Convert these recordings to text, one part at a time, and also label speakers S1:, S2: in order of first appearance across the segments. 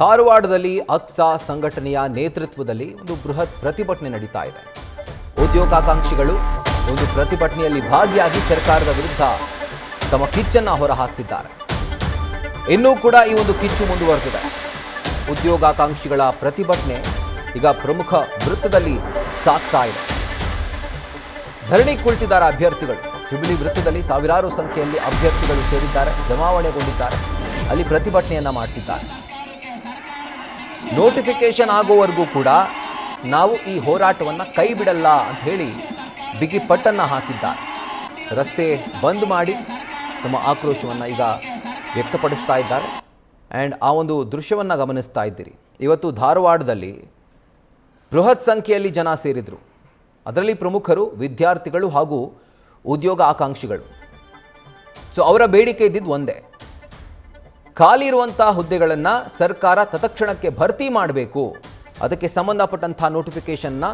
S1: ಧಾರವಾಡದಲ್ಲಿ ಅಕ್ಸಾ ಸಂಘಟನೆಯ ನೇತೃತ್ವದಲ್ಲಿ ಒಂದು ಬೃಹತ್ ಪ್ರತಿಭಟನೆ ನಡೀತಾ ಇದೆ. ಉದ್ಯೋಗಾಕಾಂಕ್ಷಿಗಳು ಒಂದು ಪ್ರತಿಭಟನೆಯಲ್ಲಿ ಭಾಗಿಯಾಗಿ ಸರ್ಕಾರದ ವಿರುದ್ಧ ತಮ್ಮ ಕಿಚ್ಚನ್ನು ಹೊರಹಾಕ್ತಿದ್ದಾರೆ. ಇನ್ನೂ ಕೂಡ ಈ ಒಂದು ಕಿಚ್ಚು ಮುಂದುವರೆದಿದೆ. ಉದ್ಯೋಗಾಕಾಂಕ್ಷಿಗಳ ಪ್ರತಿಭಟನೆ ಈಗ ಪ್ರಮುಖ ವೃತ್ತದಲ್ಲಿ ಸಾಗ್ತಾ ಇದೆ. ಧರಣಿ ಕುಳಿತಿದ್ದಾರೆ ಅಭ್ಯರ್ಥಿಗಳು. ಜುಬಿಲಿ ವೃತ್ತದಲ್ಲಿ ಸಾವಿರಾರು ಸಂಖ್ಯೆಯಲ್ಲಿ ಅಭ್ಯರ್ಥಿಗಳು ಸೇರಿದ್ದಾರೆ, ಜಮಾವಣೆಗೊಂಡಿದ್ದಾರೆ. ಅಲ್ಲಿ ಪ್ರತಿಭಟನೆಯನ್ನ ಮಾಡ್ತಿದ್ದಾರೆ. ನೋಟಿಫಿಕೇಶನ್ ಆಗೋವರೆಗೂ ಕೂಡ ನಾವು ಈ ಹೋರಾಟವನ್ನು ಕೈ ಬಿಡಲ್ಲ ಅಂತ ಹೇಳಿ ಬಿಗಿ ಪಟ್ಟನ್ನು ಹಾಕಿದ್ದಾರೆ. ರಸ್ತೆ ಬಂದ್ ಮಾಡಿ ತಮ್ಮ ಆಕ್ರೋಶವನ್ನು ಈಗ ವ್ಯಕ್ತಪಡಿಸ್ತಾ ಇದ್ದಾರೆ. ಆ್ಯಂಡ್ ಆ ಒಂದು ದೃಶ್ಯವನ್ನು ಗಮನಿಸ್ತಾ ಇದ್ದೀರಿ. ಇವತ್ತು ಧಾರವಾಡದಲ್ಲಿ ಬೃಹತ್ ಸಂಖ್ಯೆಯಲ್ಲಿ ಜನ ಸೇರಿದರು. ಅದರಲ್ಲಿ ಪ್ರಮುಖರು ವಿದ್ಯಾರ್ಥಿಗಳು ಹಾಗೂ ಉದ್ಯೋಗ ಆಕಾಂಕ್ಷಿಗಳು. ಸೊ ಅವರ ಬೇಡಿಕೆ ಇದ್ದಿದ್ದು ಒಂದೇ, ಖಾಲಿ ಇರುವಂಥ ಹುದ್ದೆಗಳನ್ನು ಸರ್ಕಾರ ತತ್ಕ್ಷಣಕ್ಕೆ ಭರ್ತಿ ಮಾಡಬೇಕು. ಅದಕ್ಕೆ ಸಂಬಂಧಪಟ್ಟಂಥ ನೋಟಿಫಿಕೇಷನ್ನ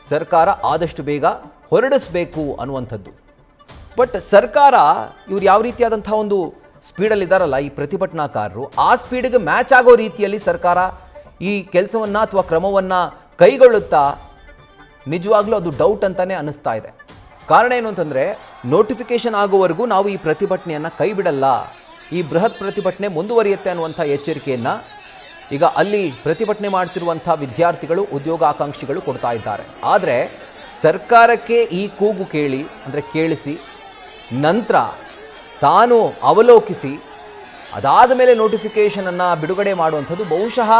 S1: ಸರ್ಕಾರ ಆದಷ್ಟು ಬೇಗ ಹೊರಡಿಸಬೇಕು ಅನ್ನುವಂಥದ್ದು. ಬಟ್ ಸರ್ಕಾರ ಇವ್ರು ಯಾವ ರೀತಿಯಾದಂಥ ಒಂದು ಸ್ಪೀಡಲ್ಲಿದ್ದಾರಲ್ಲ ಈ ಪ್ರತಿಭಟನಾಕಾರರು, ಆ ಸ್ಪೀಡಿಗೆ ಮ್ಯಾಚ್ ಆಗೋ ರೀತಿಯಲ್ಲಿ ಸರ್ಕಾರ ಈ ಕೆಲಸವನ್ನು ಅಥವಾ ಕ್ರಮವನ್ನು ಕೈಗೊಳ್ಳುತ್ತಾ ನಿಜವಾಗ್ಲೂ ಅದು ಡೌಟ್ ಅಂತಲೇ ಅನ್ನಿಸ್ತಾ ಇದೆ. ಕಾರಣ ಏನು ಅಂತಂದರೆ, ನೋಟಿಫಿಕೇಷನ್ ಆಗೋವರೆಗೂ ನಾವು ಈ ಪ್ರತಿಭಟನೆಯನ್ನು ಕೈ ಬಿಡಲ್ಲ, ಈ ಬೃಹತ್ ಪ್ರತಿಭಟನೆ ಮುಂದುವರಿಯುತ್ತೆ ಅನ್ನುವಂಥ ಎಚ್ಚರಿಕೆಯನ್ನು ಈಗ ಅಲ್ಲಿ ಪ್ರತಿಭಟನೆ ಮಾಡ್ತಿರುವಂಥ ವಿದ್ಯಾರ್ಥಿಗಳು ಉದ್ಯೋಗ ಆಕಾಂಕ್ಷಿಗಳು ಕೊಡ್ತಾ ಇದ್ದಾರೆ. ಆದರೆ ಸರ್ಕಾರಕ್ಕೆ ಈ ಕೂಗು ಕೇಳಿಸಿ ನಂತರ ತಾನು ಅವಲೋಕಿಸಿ ಅದಾದ ಮೇಲೆ ನೋಟಿಫಿಕೇಷನನ್ನು ಬಿಡುಗಡೆ ಮಾಡುವಂಥದ್ದು ಬಹುಶಃ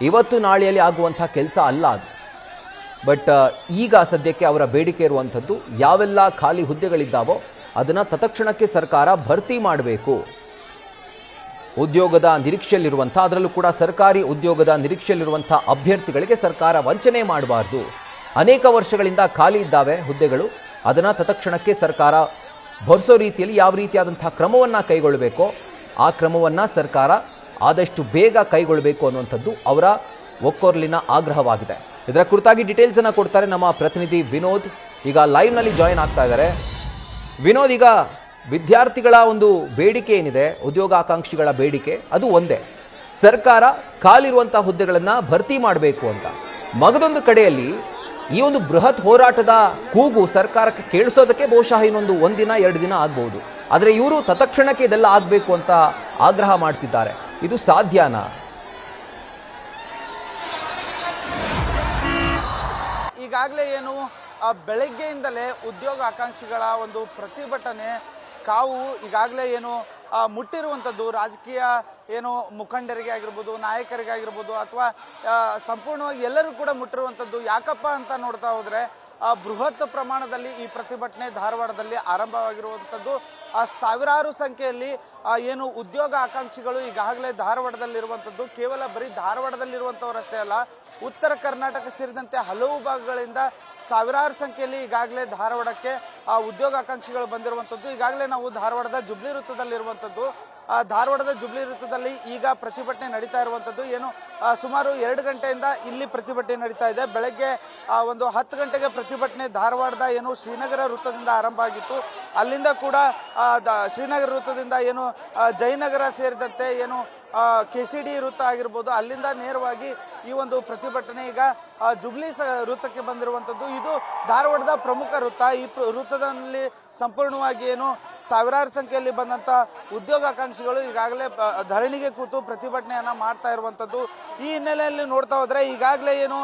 S1: ಇವತ್ತು ನಾಳೆಯಲ್ಲಿ ಆಗುವಂಥ ಕೆಲಸ ಅಲ್ಲ ಅದು. ಬಟ್ ಈಗ ಸದ್ಯಕ್ಕೆ ಅವರ ಬೇಡಿಕೆ ಇರುವಂಥದ್ದು, ಯಾವೆಲ್ಲ ಖಾಲಿ ಹುದ್ದೆಗಳಿದ್ದಾವೋ ಅದನ್ನು ತತ್ಕ್ಷಣಕ್ಕೆ ಸರ್ಕಾರ ಭರ್ತಿ ಮಾಡಬೇಕು. ಉದ್ಯೋಗದ ನಿರೀಕ್ಷೆಯಲ್ಲಿರುವಂಥ, ಅದರಲ್ಲೂ ಕೂಡ ಸರ್ಕಾರಿ ಉದ್ಯೋಗದ ನಿರೀಕ್ಷೆಯಲ್ಲಿರುವಂಥ ಅಭ್ಯರ್ಥಿಗಳಿಗೆ ಸರ್ಕಾರ ವಂಚನೆ ಮಾಡಬಾರ್ದು. ಅನೇಕ ವರ್ಷಗಳಿಂದ ಖಾಲಿ ಇದ್ದಾವೆ ಹುದ್ದೆಗಳು, ಅದನ್ನು ತತ್ಕ್ಷಣಕ್ಕೆ ಸರ್ಕಾರ ಭರಿಸೋ ರೀತಿಯಲ್ಲಿ ಯಾವ ರೀತಿಯಾದಂಥ ಕ್ರಮವನ್ನು ಕೈಗೊಳ್ಳಬೇಕೋ ಆ ಕ್ರಮವನ್ನು ಸರ್ಕಾರ ಆದಷ್ಟು ಬೇಗ ಕೈಗೊಳ್ಳಬೇಕು ಅನ್ನುವಂಥದ್ದು ಅವರ ಒಕ್ಕೊರಲಿನ ಆಗ್ರಹವಾಗಿದೆ. ಇದರ ಕುರಿತಾಗಿ ಡೀಟೇಲ್ಸನ್ನು ಕೊಡ್ತಾರೆ ನಮ್ಮ ಪ್ರತಿನಿಧಿ ವಿನೋದ್. ಈಗ ಲೈವ್ನಲ್ಲಿ ಜಾಯಿನ್ ಆಗ್ತಾ ಇದ್ದಾರೆ. ವಿನೋದ್, ಈಗ ವಿದ್ಯಾರ್ಥಿಗಳ ಒಂದು ಬೇಡಿಕೆ ಏನಿದೆ, ಉದ್ಯೋಗಾಕಾಂಕ್ಷಿಗಳ ಬೇಡಿಕೆ ಅದು ಒಂದೇ, ಸರ್ಕಾರ ಖಾಲಿರುವಂಥ ಹುದ್ದೆಗಳನ್ನು ಭರ್ತಿ ಮಾಡಬೇಕು ಅಂತ. ಮಗದೊಂದು ಕಡೆಯಲ್ಲಿ ಈ ಒಂದು ಬೃಹತ್ ಹೋರಾಟದ ಕೂಗು ಸರ್ಕಾರಕ್ಕೆ ಕೇಳಿಸೋದಕ್ಕೆ ಬಹುಶಃ ಇನ್ನೊಂದು 1 ದಿನ 2 ದಿನ ಆಗ್ಬಹುದು. ಆದರೆ ಇವರು ತತ್ಕ್ಷಣಕ್ಕೆ ಇದೆಲ್ಲ ಆಗಬೇಕು ಅಂತ ಆಗ್ರಹ ಮಾಡ್ತಿದ್ದಾರೆ. ಇದು ಸಾಧ್ಯನಾ?
S2: ಈಗಾಗಲೇ ಏನು ಬೆಳಗ್ಗೆಯಿಂದಲೇ ಉದ್ಯೋಗ ಆಕಾಂಕ್ಷಿಗಳ ಒಂದು ಪ್ರತಿಭಟನೆ ಕಾವು ಈಗಾಗಲೇ ಏನು ಮುಟ್ಟಿರುವಂಥದ್ದು, ರಾಜಕೀಯ ಏನು ಮುಖಂಡರಿಗೆ ಆಗಿರ್ಬೋದು, ನಾಯಕರಿಗೆ ಆಗಿರ್ಬೋದು, ಅಥವಾ ಸಂಪೂರ್ಣವಾಗಿ ಎಲ್ಲರೂ ಕೂಡ ಮುಟ್ಟಿರುವಂಥದ್ದು. ಯಾಕಪ್ಪ ಅಂತ ನೋಡ್ತಾ ಹೋದರೆ ಬೃಹತ್ ಪ್ರಮಾಣದಲ್ಲಿ ಈ ಪ್ರತಿಭಟನೆ ಧಾರವಾಡದಲ್ಲಿ ಆರಂಭವಾಗಿರುವಂಥದ್ದು. ಸಾವಿರಾರು ಸಂಖ್ಯೆಯಲ್ಲಿ ಏನು ಉದ್ಯೋಗ ಆಕಾಂಕ್ಷಿಗಳು ಈಗಾಗಲೇ ಧಾರವಾಡದಲ್ಲಿರುವಂಥದ್ದು. ಕೇವಲ ಬರೀ ಧಾರವಾಡದಲ್ಲಿರುವಂಥವ್ರಷ್ಟೇ ಅಲ್ಲ, ಉತ್ತರ ಕರ್ನಾಟಕ ಸೇರಿದಂತೆ ಹಲವು ಭಾಗಗಳಿಂದ ಸಾವಿರಾರು ಸಂಖ್ಯೆಯಲ್ಲಿ ಈಗಾಗಲೇ ಧಾರವಾಡಕ್ಕೆ ಉದ್ಯೋಗಾಕಾಂಕ್ಷಿಗಳು ಬಂದಿರುವಂಥದ್ದು. ಈಗಾಗಲೇ ನಾವು ಧಾರವಾಡದ ಜುಬ್ಲಿ ವೃತ್ತದಲ್ಲಿರುವಂಥದ್ದು. ಧಾರವಾಡದ ಜುಬ್ಲಿ ವೃತ್ತದಲ್ಲಿ ಈಗ ಪ್ರತಿಭಟನೆ ನಡೀತಾ ಇರುವಂಥದ್ದು. ಏನು ಸುಮಾರು 2 ಗಂಟೆಯಿಂದ ಇಲ್ಲಿ ಪ್ರತಿಭಟನೆ ನಡೀತಾ ಇದೆ. ಬೆಳಗ್ಗೆ ಒಂದು 10 ಗಂಟೆಗೆ ಪ್ರತಿಭಟನೆ ಧಾರವಾಡದ ಏನು ಶ್ರೀನಗರ ವೃತ್ತದಿಂದ ಆರಂಭ ಆಗಿತ್ತು. ಅಲ್ಲಿಂದ ಕೂಡ ಶ್ರೀನಗರ ವೃತ್ತದಿಂದ ಏನು ಜಯನಗರ ಸೇರಿದಂತೆ ಏನು KCD ವೃತ್ತ ಆಗಿರ್ಬೋದು, ಅಲ್ಲಿಂದ ನೇರವಾಗಿ ಈ ಒಂದು ಪ್ರತಿಭಟನೆ ಈಗ ಜುಬ್ಲಿ ವೃತ್ತಕ್ಕೆ ಬಂದಿರುವಂಥದ್ದು. ಇದು ಧಾರವಾಡದ ಪ್ರಮುಖ ವೃತ್ತ. ಈ ವೃತ್ತದಲ್ಲಿ ಸಂಪೂರ್ಣವಾಗಿ ಏನು ಸಾವಿರಾರು ಸಂಖ್ಯೆಯಲ್ಲಿ ಬಂದಂಥ ಉದ್ಯೋಗಾಕಾಂಕ್ಷಿಗಳು ಈಗಾಗಲೇ ಧರಣಿಗೆ ಕೂತು ಪ್ರತಿಭಟನೆಯನ್ನು ಮಾಡ್ತಾ ಇರುವಂಥದ್ದು. ಈ ಹಿನ್ನೆಲೆಯಲ್ಲಿ ನೋಡ್ತಾ ಹೋದರೆ ಈಗಾಗಲೇ ಏನು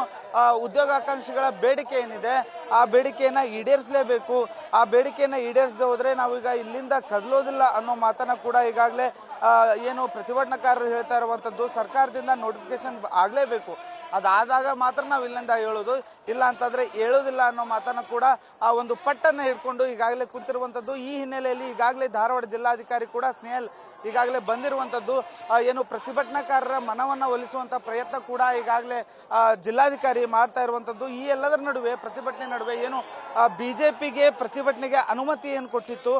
S2: ಉದ್ಯೋಗಾಕಾಂಕ್ಷಿಗಳ ಬೇಡಿಕೆ ಏನಿದೆ ಆ ಬೇಡಿಕೆಯನ್ನು ಈಡೇರಿಸಲೇಬೇಕು. ಆ ಬೇಡಿಕೆಯನ್ನು ಈಡೇರಿಸದೆ ಹೋದರೆ ನಾವೀಗ ಇಲ್ಲಿಂದ ಕದಲೋದಿಲ್ಲ ಅನ್ನೋ ಮಾತನ್ನು ಕೂಡ ಈಗಾಗಲೇ ಏನು ಪ್ರತಿಭಟನಾಕಾರರು ಹೇಳ್ತಾ ಇರುವಂಥದ್ದು. ಸರ್ಕಾರದಿಂದ ನೋಟಿಫಿಕೇಶನ್ ಆಗಲೇಬೇಕು, ಅದಾದಾಗ ಮಾತ್ರ ನಾವು ಇಲ್ಲಿಂದ ಹೇಳೋದು, ಇಲ್ಲ ಅಂತಂದರೆ ಹೇಳೋದಿಲ್ಲ ಅನ್ನೋ ಮಾತನ್ನು ಕೂಡ ಆ ಒಂದು ಪಟ್ಟನ್ನು ಹಿಡ್ಕೊಂಡು ಈಗಾಗಲೇ ಕೂತಿರುವಂಥದ್ದು. ಈ ಹಿನ್ನೆಲೆಯಲ್ಲಿ ಈಗಾಗಲೇ ಧಾರವಾಡ ಜಿಲ್ಲಾಧಿಕಾರಿ ಕೂಡ ಸ್ನೇಹಲ್ ಈಗಾಗಲೇ ಬಂದಿರುವಂಥದ್ದು. ಏನು ಪ್ರತಿಭಟನಾಕಾರರ ಮನವನ್ನು ಒಲಿಸುವಂಥ ಪ್ರಯತ್ನ ಕೂಡ ಈಗಾಗಲೇ ಜಿಲ್ಲಾಧಿಕಾರಿ ಮಾಡ್ತಾ ಇರುವಂಥದ್ದು. ಈ ಎಲ್ಲದರ ನಡುವೆ ಪ್ರತಿಭಟನೆ ನಡುವೆ ಏನು BJPಗೆ ಪ್ರತಿಭಟನೆಗೆ ಅನುಮತಿ ಏನು ಕೊಟ್ಟಿತ್ತು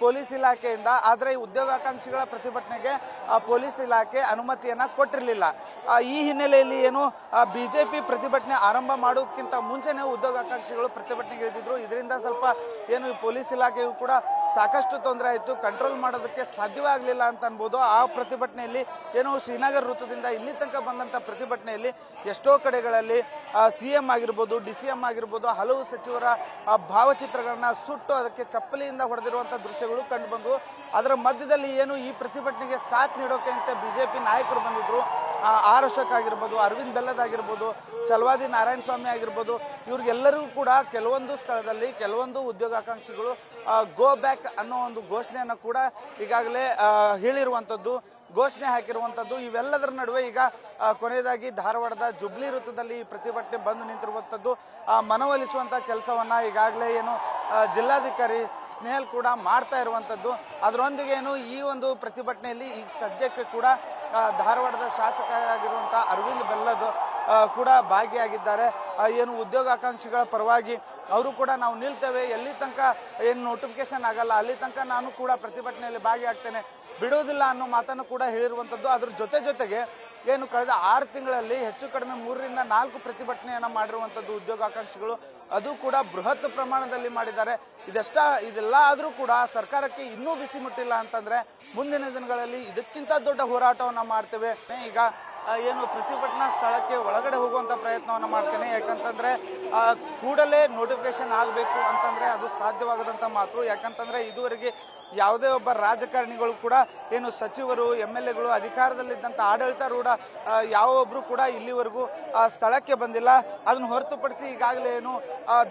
S2: ಪೊಲೀಸ್ ಇಲಾಖೆಯಿಂದ, ಆದರೆ ಉದ್ಯೋಗಾಕಾಂಕ್ಷಿಗಳ ಪ್ರತಿಭಟನೆಗೆ ಪೊಲೀಸ್ ಇಲಾಖೆ ಅನುಮತಿಯನ್ನು ಕೊಟ್ಟಿರಲಿಲ್ಲ. ಈ ಹಿನ್ನೆಲೆಯಲ್ಲಿ ಏನು BJP ಪ್ರತಿಭಟನೆ ಆರಂಭ ಮಾಡೋದಕ್ಕಿಂತ ಮುಂಚೆನೇ ಉದ್ಯೋಗಾಕಾಂಕ್ಷಿಗಳು ಪ್ರತಿಭಟನೆಗೆ ಇಳಿದಿದ್ರು. ಇದರಿಂದ ಸ್ವಲ್ಪ ಏನು ಪೊಲೀಸ್ ಇಲಾಖೆಯು ಕೂಡ ಸಾಕಷ್ಟು ತೊಂದರೆ ಆಯಿತು, ಕಂಟ್ರೋಲ್ ಮಾಡೋದಕ್ಕೆ ಸಾಧ್ಯವೇ ಆಗಲಿಲ್ಲ ಅಂತ ಅನ್ಬೋದು. ಆ ಪ್ರತಿಭಟನೆಯಲ್ಲಿ ಏನು ಶ್ರೀನಗರ ವೃತ್ತದಿಂದ ಇಲ್ಲಿ ತನಕ ಬಂದಂಥ ಪ್ರತಿಭಟನೆಯಲ್ಲಿ ಎಷ್ಟೋ ಕಡೆಗಳಲ್ಲಿ CM ಆಗಿರ್ಬೋದು, DCM ಆಗಿರ್ಬೋದು, ಹಲವು ಸಚಿವರ ಭಾವಚಿತ್ರಗಳನ್ನ ಸುಟ್ಟು ಅದಕ್ಕೆ ಚಪ್ಪಲಿಯಿಂದ ಹೊಡೆದಿರುವಂಥ ದೃಶ್ಯಗಳು ಕಂಡು ಬಂದವು. ಅದರ ಮಧ್ಯದಲ್ಲಿ ಏನು ಈ ಪ್ರತಿಭಟನೆಗೆ ಸಾಥ್ ನೀಡೋಕೆ ಅಂತ BJP ನಾಯಕರು ಬಂದಿದ್ರು. ಆರ್ ಅಶೋಕ್ ಆಗಿರ್ಬೋದು, ಅರವಿಂದ್ ಬೆಲ್ಲದ್ ಆಗಿರ್ಬೋದು, ಚಲವಾದಿ ನಾರಾಯಣ ಸ್ವಾಮಿ ಆಗಿರ್ಬೋದು, ಇವ್ರಿಗೆಲ್ಲರಿಗೂ ಕೂಡ ಕೆಲವೊಂದು ಸ್ಥಳದಲ್ಲಿ ಕೆಲವೊಂದು ಉದ್ಯೋಗಾಕಾಂಕ್ಷಿಗಳು ಗೋ ಬ್ಯಾಕ್ ಅನ್ನೋ ಒಂದು ಘೋಷಣೆಯನ್ನು ಕೂಡ ಈಗಾಗಲೇ ಹೇಳಿರುವಂಥದ್ದು, ಘೋಷಣೆ ಹಾಕಿರುವಂಥದ್ದು. ಇವೆಲ್ಲದರ ನಡುವೆ ಈಗ ಕೊನೆಯದಾಗಿ ಧಾರವಾಡದ ಜುಬ್ಲಿ ವೃತ್ತದಲ್ಲಿ ಈ ಪ್ರತಿಭಟನೆ ಬಂದು ನಿಂತಿರುವಂಥದ್ದು. ಮನವೊಲಿಸುವಂಥ ಕೆಲಸವನ್ನ ಈಗಾಗಲೇ ಏನು ಜಿಲ್ಲಾಧಿಕಾರಿ ಸ್ನೇಹಲ್ ಕೂಡ ಮಾಡ್ತಾ ಇರುವಂಥದ್ದು. ಅದರೊಂದಿಗೆ ಏನು ಈ ಒಂದು ಪ್ರತಿಭಟನೆಯಲ್ಲಿ ಈಗ ಸದ್ಯಕ್ಕೆ ಕೂಡ ಧಾರವಾಡದ ಶಾಸಕರಾಗಿರುವಂಥ ಅರವಿಂದ್ ಬೆಲ್ಲದ್ ಕೂಡ ಭಾಗಿಯಾಗಿದ್ದಾರೆ. ಏನು ಉದ್ಯೋಗಾಕಾಂಕ್ಷಿಗಳ ಪರವಾಗಿ ಅವರು ಕೂಡ ನಾವು ನಿಲ್ತೇವೆ, ಎಲ್ಲಿ ತನಕ ಏನು ನೋಟಿಫಿಕೇಶನ್ ಆಗಲ್ಲ ಅಲ್ಲಿ ತನಕ ನಾನು ಕೂಡ ಪ್ರತಿಭಟನೆಯಲ್ಲಿ ಭಾಗಿಯಾಗ್ತೇನೆ, ಬಿಡುವುದಿಲ್ಲ ಅನ್ನೋ ಮಾತನ್ನು ಕೂಡ ಹೇಳಿರುವಂಥದ್ದು. ಅದ್ರ ಜೊತೆಗೆ ಏನು ಕಳೆದ 6 ತಿಂಗಳಲ್ಲಿ ಹೆಚ್ಚು ಕಡಿಮೆ 3 ರಿಂದ 4 ಪ್ರತಿಭಟನೆಯನ್ನ ಮಾಡಿರುವಂಥದ್ದು ಉದ್ಯೋಗಾಕಾಂಕ್ಷಿಗಳು, ಅದು ಕೂಡ ಬೃಹತ್ ಪ್ರಮಾಣದಲ್ಲಿ ಮಾಡಿದ್ದಾರೆ. ಇದೆಲ್ಲ ಆದರೂ ಕೂಡ ಸರ್ಕಾರಕ್ಕೆ ಇನ್ನೂ ಬಿಸಿ ಮುಟ್ಟಿಲ್ಲ ಅಂತಂದ್ರೆ ಮುಂದಿನ ದಿನಗಳಲ್ಲಿ ಇದಕ್ಕಿಂತ ದೊಡ್ಡ ಹೋರಾಟವನ್ನ ಮಾಡ್ತೇವೆ. ಈಗ ಏನು ಪ್ರತಿಭಟನಾ ಸ್ಥಳಕ್ಕೆ ಒಳಗಡೆ ಹೋಗುವಂತ ಪ್ರಯತ್ನವನ್ನ ಮಾಡ್ತೇನೆ, ಯಾಕಂತಂದ್ರೆ ಕೂಡಲೇ ನೋಟಿಫಿಕೇಶನ್ ಆಗಬೇಕು ಅಂತಂದ್ರೆ ಅದು ಸಾಧ್ಯವಾಗದಂತ ಮಾತು. ಯಾಕಂತಂದ್ರೆ ಇದುವರೆಗೆ ಯಾವುದೇ ಒಬ್ಬ ರಾಜಕಾರಣಿಗಳು ಕೂಡ ಏನು ಸಚಿವರು MLAಗಳು ಅಧಿಕಾರದಲ್ಲಿದ್ದಂಥ ಆಡಳಿತಾರೂಢ ಯಾವೊಬ್ರು ಕೂಡ ಇಲ್ಲಿವರೆಗೂ ಸ್ಥಳಕ್ಕೆ ಬಂದಿಲ್ಲ. ಅದನ್ನು ಹೊರತುಪಡಿಸಿ ಈಗಾಗಲೇ ಏನು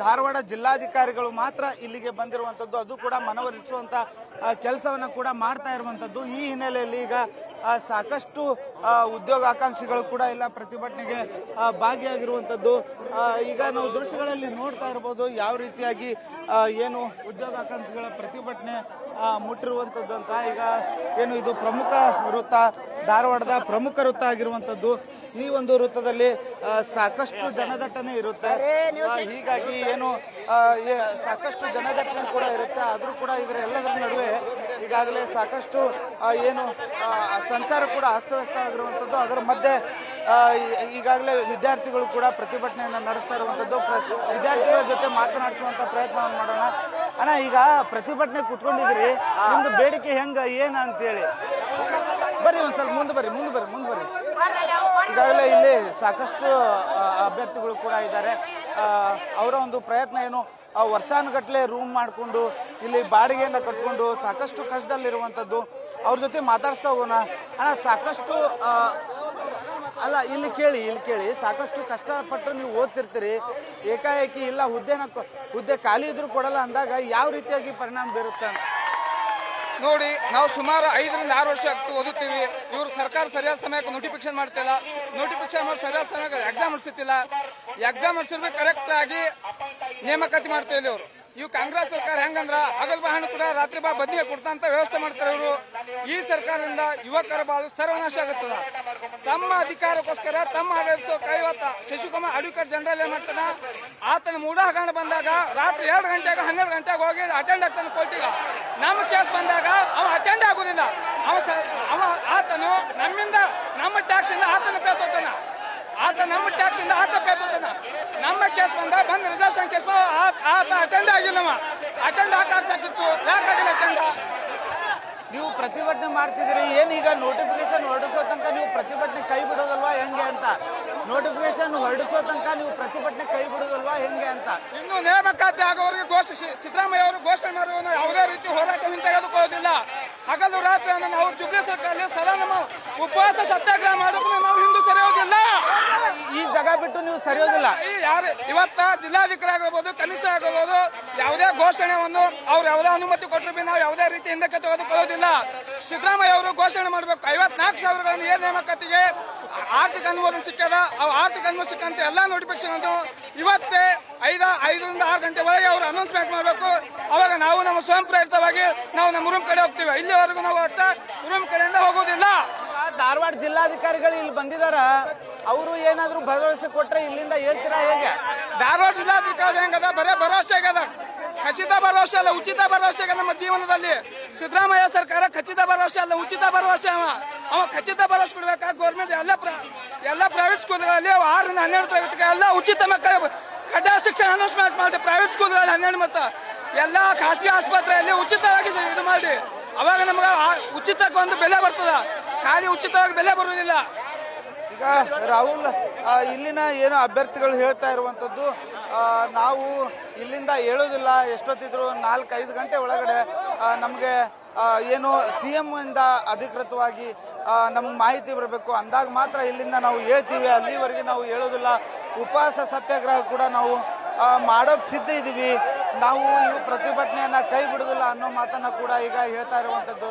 S2: ಧಾರವಾಡ ಜಿಲ್ಲಾಧಿಕಾರಿಗಳು ಮಾತ್ರ ಇಲ್ಲಿಗೆ ಬಂದಿರುವಂಥದ್ದು, ಅದು ಕೂಡ ಮನವೊಲಿಸುವಂತ ಕೆಲಸವನ್ನ ಕೂಡ ಮಾಡ್ತಾ ಇರುವಂಥದ್ದು. ಈ ಹಿನ್ನೆಲೆಯಲ್ಲಿ ಈಗ ಸಾಕಷ್ಟು ಉದ್ಯೋಗಾಕಾಂಕ್ಷಿಗಳು ಕೂಡ ಇಲ್ಲ ಪ್ರತಿಭಟನೆಗೆ ಭಾಗಿಯಾಗಿರುವಂಥದ್ದು. ಈಗ ನಾವು ದೃಶ್ಯಗಳಲ್ಲಿ ನೋಡ್ತಾ ಇರ್ಬೋದು ಯಾವ ರೀತಿಯಾಗಿ ಏನು ಉದ್ಯೋಗಾಕಾಂಕ್ಷಿಗಳ ಪ್ರತಿಭಟನೆ ಮುಟ್ಟಿರುವಂಥದ್ದು ಅಂತ. ಈಗ ಏನು ಇದು ಪ್ರಮುಖ ವೃತ್ತ, ಧಾರವಾಡದ ಪ್ರಮುಖ ವೃತ್ತ ಆಗಿರುವಂಥದ್ದು. ಈ ಒಂದು ವೃತ್ತದಲ್ಲಿ ಸಾಕಷ್ಟು ಜನದಟ್ಟಣೆ ಇರುತ್ತೆ, ಹೀಗಾಗಿ ಏನು ಸಾಕಷ್ಟು ಜನದಟ್ಟಣೆ ಕೂಡ ಇರುತ್ತೆ. ಆದರೂ ಕೂಡ ಇದರ ಎಲ್ಲದರ ನಡುವೆ ಈಗಾಗಲೇ ಸಾಕಷ್ಟು ಏನು ಸಂಚಾರ ಕೂಡ ಅಸ್ತವ್ಯಸ್ತ ಆಗಿರುವಂಥದ್ದು. ಅದರ ಮಧ್ಯೆ ಈಗಾಗಲೇ ವಿದ್ಯಾರ್ಥಿಗಳು ಕೂಡ ಪ್ರತಿಭಟನೆಯನ್ನು ನಡೆಸ್ತಾ ಇರುವಂಥದ್ದು. ವಿದ್ಯಾರ್ಥಿಗಳ ಜೊತೆ ಮಾತನಾಡಿಸುವಂತ ಪ್ರಯತ್ನವನ್ನು ಮಾಡೋಣ. ಅಣ್ಣ, ಈಗ ಪ್ರತಿಭಟನೆ ಕುತ್ಕೊಂಡಿದ್ರಿ, ನಿಮ್ದು ಬೇಡಿಕೆ ಹೆಂಗ ಏನ ಅಂತೇಳಿ ಬರ್ರಿ, ಒಂದ್ ಸ್ವಲ್ಪ ಮುಂದೆ ಬರ್ರಿ. ಈಗಾಗಲೇ ಇಲ್ಲಿ ಸಾಕಷ್ಟು ಅಭ್ಯರ್ಥಿಗಳು ಕೂಡ ಇದ್ದಾರೆ. ಅವರ ಒಂದು ಪ್ರಯತ್ನ ಏನು ವರ್ಷಾನುಗಟ್ಟಲೆ ರೂಮ್ ಮಾಡಿಕೊಂಡು ಇಲ್ಲಿ ಬಾಡಿಗೆಯನ್ನು ಕಟ್ಕೊಂಡು ಸಾಕಷ್ಟು ಕಷ್ಟದಲ್ಲಿರುವಂಥದ್ದು. ಅವ್ರ ಜೊತೆ ಮಾತಾಡಿಸ್ತಾ ಹೋಗೋಣ. ಅಣ್ಣ, ಸಾಕಷ್ಟು ಅಲ್ಲ ಇಲ್ಲಿ ಕೇಳಿ ಸಾಕಷ್ಟು ಕಷ್ಟಪಟ್ಟು ನೀವು ಓದ್ತಿರ್ತೀರಿ, ಏಕಾಏಕಿ ಇಲ್ಲ ಹುದ್ದೆ ಖಾಲಿ ಇದ್ರೂ ಕೊಡಲ್ಲ ಅಂದಾಗ ಯಾವ ರೀತಿಯಾಗಿ ಪರಿಣಾಮ ಬೀರುತ್ತೆ ಅಂತ
S3: ನೋಡಿ. ನಾವು ಸುಮಾರು 5 ರಿಂದ 6 ವರ್ಷ ಓದುತ್ತೀವಿ. ಇವರು ಸರ್ಕಾರ ಸರಿಯಾದ ಸಮಯಕ್ಕೆ ನೋಟಿಫಿಕೇಶನ್ ಮಾಡ್ತಿಲ್ಲ, ನೋಟಿಫಿಕೇಶನ್ ಮಾಡಿ ಸರಿಯಾದ ಸಮಯಕ್ಕೆ ಎಕ್ಸಾಮ್ ನಡೆಸುತ್ತಿಲ್ಲ. ಎಕ್ಸಾಮ್ ನಡೆಸಿರ್ಬೇಕು ಕರೆಕ್ಟ್ ಆಗಿ ನೇಮಕಾತಿ ಮಾಡ್ತಾ ಇಲ್ಲ ಇವರು. ಇವು ಕಾಂಗ್ರೆಸ್ ಸರ್ಕಾರ ಹೆಂಗಂದ್ರ ಹಗಲ್ ಬಾಹಣ ಕೂಡ ರಾತ್ರಿ ಬಾ ಬದಿಗೆ ಕೊಡ್ತಂತ ವ್ಯವಸ್ಥೆ ಮಾಡ್ತಾರೆ ಇವರು. ಈ ಸರ್ಕಾರದಿಂದ ಯುವಕರ ಬಾಳು ಸರ್ವನಾಶ ಆಗುತ್ತದ. ತಮ್ಮ ಅಧಿಕಾರಕ್ಕೋಸ್ಕರ ತಮ್ಮ ಆಡಳಿತ ಇವತ್ತ ಶಶಿಕುಮಾರ್ ಅಡ್ವೊಕೇಟ್ ಜನರಲ್ ಏನ್ ಮಾಡ್ತಾನ, ಆತನ ಮೂಢ ಹಗರಣ ಬಂದಾಗ ರಾತ್ರಿ 2 ಗಂಟೆಗೆ 12 ಗಂಟೆಗೆ ಹೋಗಿ ಅಟೆಂಡ್ ಆಗ್ತಾನೆ ಕೋರ್ಟಿಗ. ನಮ್ಮ ಕೇಸ್ ಬಂದಾಗ ಅವ ಅಟೆಂಡ್ ಆಗುದಿಲ್ಲ. ಆತನು ನಮ್ಮ ಟ್ಯಾಕ್ಸ್ ಇಂದ ಆತನ ಪೇತೋತಾನ, ನಮ್ಮ ಟ್ಯಾಕ್ಸ್ ಇಂದ ಆತ ಪೇತೋತಾನ. ನಮ್ಮ ಕೇಸ್ ಬಂದ ರಿಸರ್ವೇಶನ್ ಕೇಸ್ ಆತ ಅಟೆಂಡ್ ಆಗಿಲ್ಲ, ಅಟೆಂಡ್ ಹಾಕಾಗ್ಬೇಕಿತ್ತು, ಯಾಕಾಗಿಲ್ಲ ಅಟೆಂಡ್?
S2: ನೀವು ಪ್ರತಿಭಟನೆ ಮಾಡ್ತಿದ್ದೀರಿ, ಏನೀಗ ನೋಟಿಫಿಕೇಶನ್ ಹೊರಡಿಸೋ ತನಕ ನೀವು ಪ್ರತಿಭಟನೆ ಕೈ ಬಿಡೋದಲ್ವಾ ಹೆಂಗೆ ಅಂತ? ನೋಟಿಫಿಕೇಶನ್ ಹೊರಡಿಸೋ ತನಕ ನೀವು ಪ್ರತಿಭಟನೆ ಕೈ ಬಿಡೋದಲ್ವಾ ಹೆಂಗೆ ಅಂತ?
S3: ಇನ್ನು ನೇಮಕಾತಿ ಆಗೋವರೆಗೆ ಸಿದ್ದರಾಮಯ್ಯ ಅವರು ಘೋಷಣೆ ಮಾಡುವ ಯಾವುದೇ ರೀತಿ ಹೋರಾಟ ಹಿಂತೆಗೆದುಕೊಳ್ಳೋದಿಲ್ಲ. ಹಗಲು ರಾತ್ರಿ ನಾವು ಜುಬ್ಲಿ ಸರ್ಕಾರದಲ್ಲಿ ಸದಾ ನಮ್ಮ ಉಪವಾಸ ಸತ್ಯಾಗ್ರಹ ಮಾಡೋದು ನಾವು ಹಿಂದೂ ಸರಿಯೋದಿಲ್ಲ.
S2: ಈ ಜಾಗ ಬಿಟ್ಟು ನೀವು ಸರಿಯೋದಿಲ್ಲ.
S3: ಯಾರು ಇವತ್ತ ಜಿಲ್ಲಾಧಿಕಾರಿ ಆಗಿರ್ಬೋದು, ಕಮಿಷನರ್ ಆಗಿರ್ಬೋದು, ಯಾವುದೇ ಘೋಷಣೆಯನ್ನು ಅವ್ರು ಯಾವುದೇ ಅನುಮತಿ ಕೊಟ್ಟರು ನಾವು ಯಾವುದೇ ರೀತಿ ಹಿಂದಕ್ಕೆ ತೆಗೆದುಕೊಳ್ಳೋದಿಲ್ಲ. ಸಿದ್ದರಾಮಯ್ಯ ಅವರು ಘೋಷಣೆ ಮಾಡಬೇಕು. 54,000 ಏನ್ ನೇಮಕಾತಿಗೆ ಆರ್ಥಿಕ ಅನುಮೋದನೆ ಸಿಕ್ಕದ, ಆರ್ಥಿಕ ಅನುಮೋದನೆ ಸಿಕ್ಕಂತ ಎಲ್ಲಾ ನೋಟಿಫಿಕೇಶನ್ ಇವತ್ತೇ 5 ರಿಂದ 6 ಗಂಟೆ ಒಳಗೆ ಅವರು ಅನೌನ್ಸ್ಮೆಂಟ್ ಮಾಡಬೇಕು. ಅವಾಗ ನಾವು ನಮ್ಮ ಸ್ವಯಂ ಪ್ರೇರಿತವಾಗಿ ನಾವು ನಮ್ಮ ರೂಮ್ ಕಡೆ ಹೋಗ್ತೀವಿ. ಇಲ್ಲಿವರೆಗೂ ನಾವು ಒಟ್ಟ ರೂಮ್ ಕಡೆಯಿಂದ ಹೋಗೋದಿಲ್ಲ.
S2: ಧಾರವಾಡ ಜಿಲ್ಲಾಧಿಕಾರಿಗಳು ಇಲ್ಲಿ ಬಂದಿದಾರ, ಅವರು ಏನಾದ್ರು ಭರವಸೆ ಕೊಟ್ರೆ ಇಲ್ಲಿಂದ ಹೇಳ್ತೀರಾ ಹೇಗೆ?
S3: ಧಾರವಾಡ ಜಿಲ್ಲಾಧಿಕಾರಿ ಹೆಂಗದ, ಬರೇ ಭರವಸೆ ಆಗದ, ಖಚಿತ ಭರವಸೆ ಅಲ್ಲ, ಉಚಿತ ಭರವಸೆ ಆಗ ನಮ್ಮ ಜೀವನದಲ್ಲಿ. ಸಿದ್ದರಾಮಯ್ಯ ಸರ್ಕಾರ ಖಚಿತ ಭರವಸೆ ಅಲ್ಲ, ಉಚಿತ ಭರವಸೆ. ಅವ ಖಚಿತ ಭರವಸೆ ಕೊಡ್ಬೇಕಾ? ಗೌರ್ಮೆಂಟ್ ಎಲ್ಲ ಪ್ರೈವೇಟ್ ಸ್ಕೂಲ್ಗಳಲ್ಲಿ 6 ರಿಂದ 12 ತರಗತಿಗೆ ಎಲ್ಲ ಉಚಿತ ಮಕ್ಕಳ ಕಡ್ಡಾಯ ಶಿಕ್ಷಣ ಅನೌನ್ಸ್ಮೆಂಟ್ ಮಾಡಿ ಪ್ರೈವೇಟ್ ಸ್ಕೂಲ್ಗಳಲ್ಲಿ 12 ಮತ್ತು ಎಲ್ಲ ಖಾಸಗಿ ಆಸ್ಪತ್ರೆಯಲ್ಲಿ ಉಚಿತವಾಗಿ ಇದು ಮಾಡಿ, ಅವಾಗ ನಮ್ಗೆ ಉಚಿತಕ್ಕೆ ಒಂದು ಬೆಲೆ ಬರ್ತದ, ಖಾಲಿ ಉಚಿತವಾಗಿ ಬೆಲೆ ಬರುವುದಿಲ್ಲ.
S2: ಈಗ ರಾಹುಲ್, ಇಲ್ಲಿನ ಏನು ಅಭ್ಯರ್ಥಿಗಳು ಹೇಳ್ತಾ ಇರುವಂಥದ್ದು, ನಾವು ಇಲ್ಲಿಂದ ಹೇಳೋದಿಲ್ಲ, ಎಷ್ಟೊತ್ತಿದ್ರು 4-5 ಗಂಟೆ ಒಳಗಡೆ ನಮಗೆ ಏನು CM ಇಂದ ಅಧಿಕೃತವಾಗಿ ನಮಗೆ ಮಾಹಿತಿ ಬರಬೇಕು, ಅಂದಾಗ ಮಾತ್ರ ಇಲ್ಲಿಂದ ನಾವು ಹೇಳ್ತೀವಿ, ಅಲ್ಲಿವರೆಗೆ ನಾವು ಹೇಳೋದಿಲ್ಲ. ಉಪವಾಸ ಸತ್ಯಾಗ್ರಹ ಕೂಡ ನಾವು ಮಾಡೋಕೆ ಸಿದ್ಧ ಇದ್ದೀವಿ, ನಾವು ಈ ಪ್ರತಿಭಟನೆಯನ್ನ ಕೈ ಬಿಡೋದಿಲ್ಲ ಅನ್ನೋ ಮಾತನ್ನ ಕೂಡ ಈಗ ಹೇಳ್ತಾ ಇರುವಂಥದ್ದು.